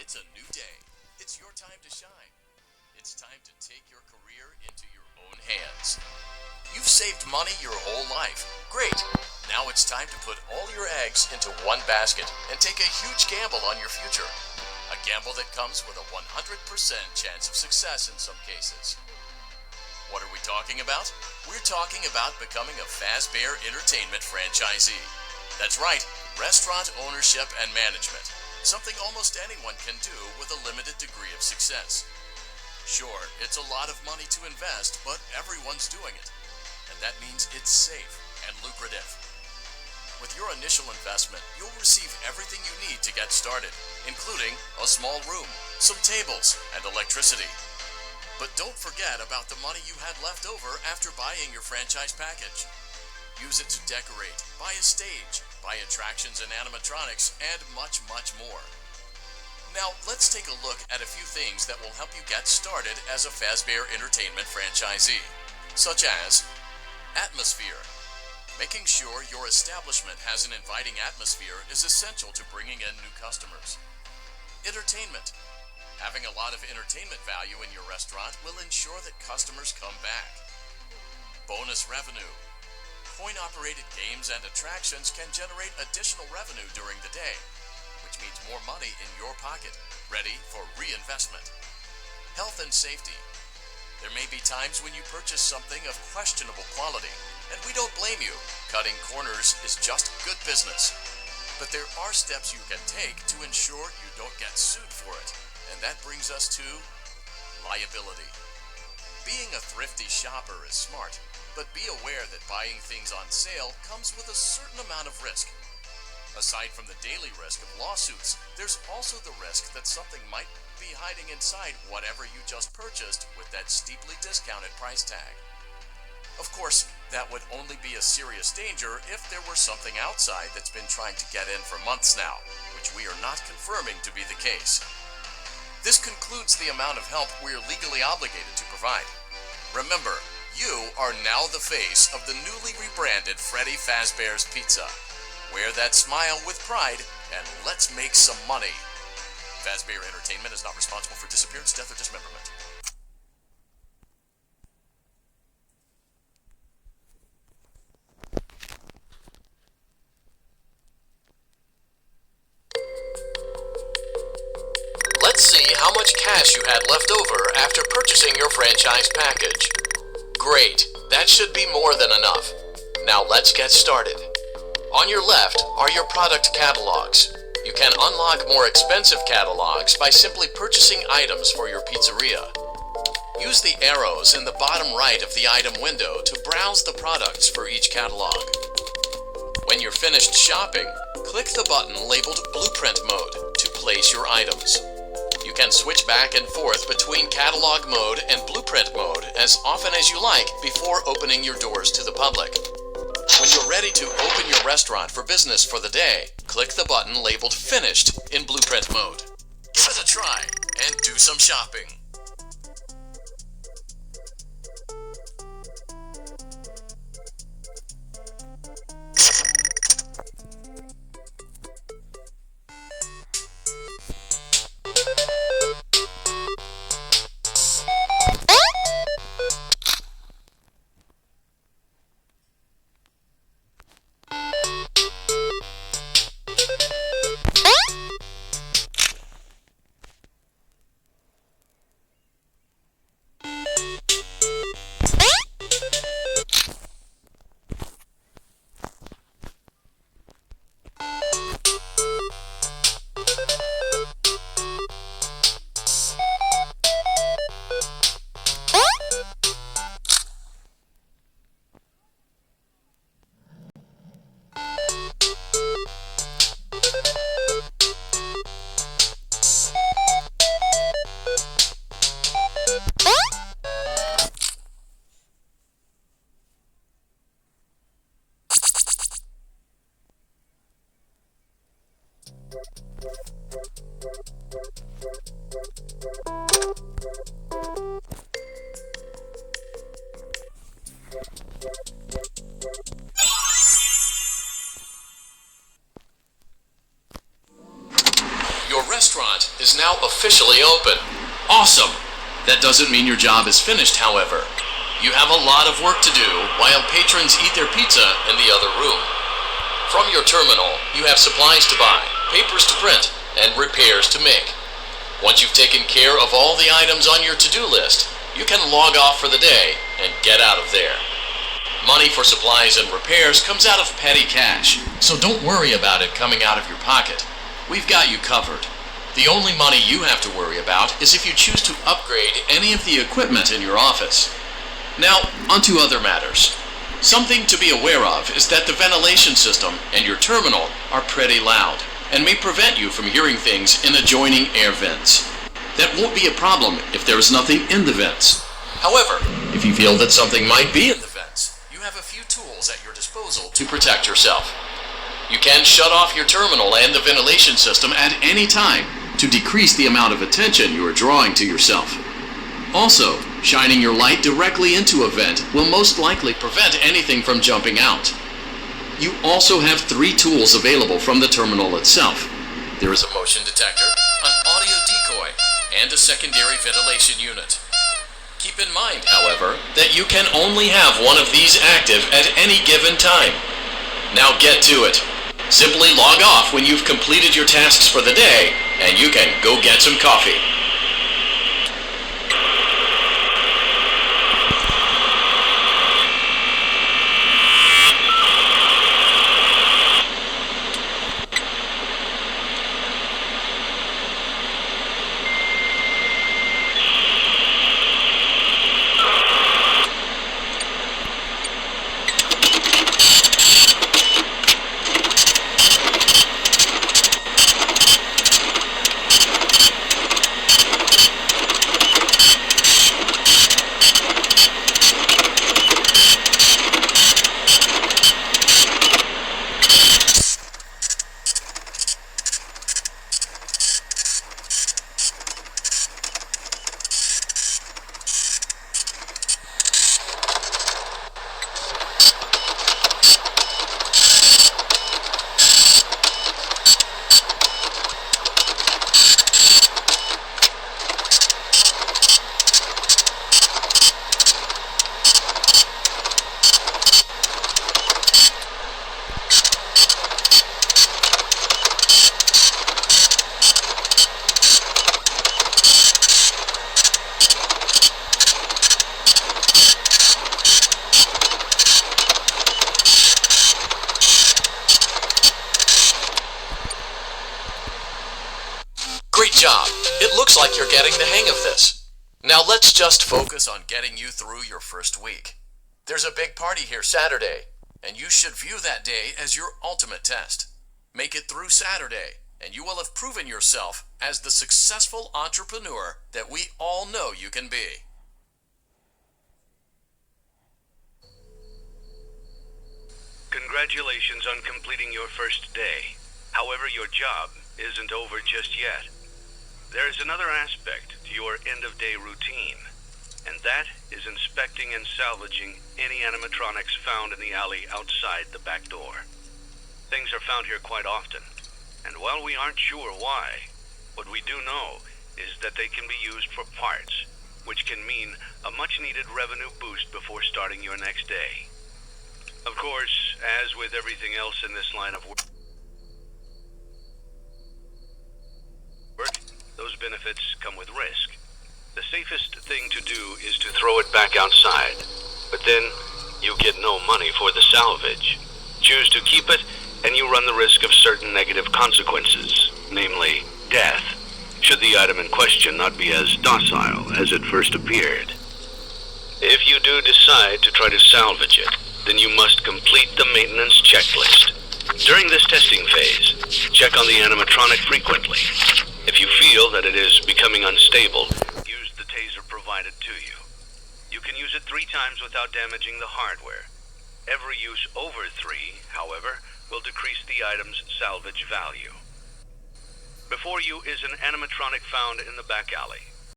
It's a new day. It's your time to shine. It's time to take your career into your own hands. You've saved money your whole life. Great. Now it's time to put all your eggs into one basket and take a huge gamble on your future. A gamble that comes with a 100% chance of success in some cases. What are we talking about? We're talking about becoming a Fazbear Entertainment franchisee. That's right, restaurant ownership and management. Something almost anyone can do with a limited degree of success. Sure, it's a lot of money to invest, but everyone's doing it. And that means it's safe and lucrative. With your initial investment, you'll receive everything you need to get started, including a small room, some tables, and electricity. But don't forget about the money you had left over after buying your franchise package. Use it to decorate, buy a stage, buy attractions and animatronics, and much, much more. Now, let's take a look at a few things that will help you get started as a Fazbear Entertainment franchisee, such as atmosphere. Making sure your establishment has an inviting atmosphere is essential to bringing in new customers. Entertainment. Having a lot of entertainment value in your restaurant will ensure that customers come back. Bonus revenue. Coin-operated games and attractions can generate additional revenue during the day, which means more money in your pocket, ready for reinvestment. Health and safety. There may be times when you purchase something of questionable quality, and we don't blame you. Cutting corners is just good business. But there are steps you can take to ensure you don't get sued for it, and that brings us to liability. Being a thrifty shopper is smart, but be aware that buying things on sale comes with a certain amount of risk. Aside from the daily risk of lawsuits, there's also the risk that something might be hiding inside whatever you just purchased with that steeply discounted price tag. Of course, that would only be a serious danger if there were something outside that's been trying to get in for months now, which we are not confirming to be the case. This concludes the amount of help we are legally obligated to provide. Remember, you are now the face of the newly rebranded Freddy Fazbear's Pizza. Wear that smile with pride, and let's make some money. Fazbear Entertainment is not responsible for disappearance, death, or dismemberment. Let's see how much cash you had left over after purchasing your franchise package. Great, that should be more than enough. Now let's get started. On your left are your product catalogs. You can unlock more expensive catalogs by simply purchasing items for your pizzeria. Use the arrows in the bottom right of the item window to browse the products for each catalog. When you're finished shopping, click the button labeled Blueprint Mode to place your items. You can switch back and forth between Catalog Mode and Blueprint Mode as often as you like before opening your doors to the public. When you're ready to open your restaurant for business for the day, click the button labeled Finished in Blueprint Mode. Give it a try and do some shopping. Your restaurant is now officially open. Awesome! That doesn't mean your job is finished, however. You have a lot of work to do while patrons eat their pizza in the other room. From your terminal, you have supplies to buy, papers to print, and repairs to make. Once you've taken care of all the items on your to-do list, you can log off for the day and get out of there. Money for supplies and repairs comes out of petty cash, so don't worry about it coming out of your pocket. We've got you covered. The only money you have to worry about is if you choose to upgrade any of the equipment in your office. Now, onto other matters. Something to be aware of is that the ventilation system and your terminal are pretty loud and may prevent you from hearing things in adjoining air vents. That won't be a problem if there is nothing in the vents. However, if you feel that something might be in the vents, you have a few tools at your disposal to protect yourself. You can shut off your terminal and the ventilation system at any time to decrease the amount of attention you are drawing to yourself. Also, shining your light directly into a vent will most likely prevent anything from jumping out. You also have 3 tools available from the terminal itself. There is a motion detector, an audio decoy, and a secondary ventilation unit. Keep in mind, however, that you can only have one of these active at any given time. Now get to it. Simply log off when you've completed your tasks for the day, and you can go get some coffee. Great job! It looks like you're getting the hang of this. Now let's just focus on getting you through your first week. There's a big party here Saturday, and you should view that day as your ultimate test. Make it through Saturday, and you will have proven yourself as the successful entrepreneur that we all know you can be. Congratulations on completing your first day. However, your job isn't over just yet. There is another aspect to your end-of-day routine, and that is inspecting and salvaging any animatronics found in the alley outside the back door. Things are found here quite often, and while we aren't sure why, what we do know is that they can be used for parts, which can mean a much-needed revenue boost before starting your next day. Of course, as with everything else in this line of work, those benefits come with risk. The safest thing to do is to throw it back outside, but then you get no money for the salvage. Choose to keep it, and you run the risk of certain negative consequences, namely death, should the item in question not be as docile as it first appeared. If you do decide to try to salvage it, then you must complete the maintenance checklist. During this testing phase, check on the animatronic frequently. If you feel that it is becoming unstable, use the taser provided to you. You can use it 3 times without damaging the hardware. Every use over 3, however, will decrease the item's salvage value. Before you is an animatronic found in the back alley.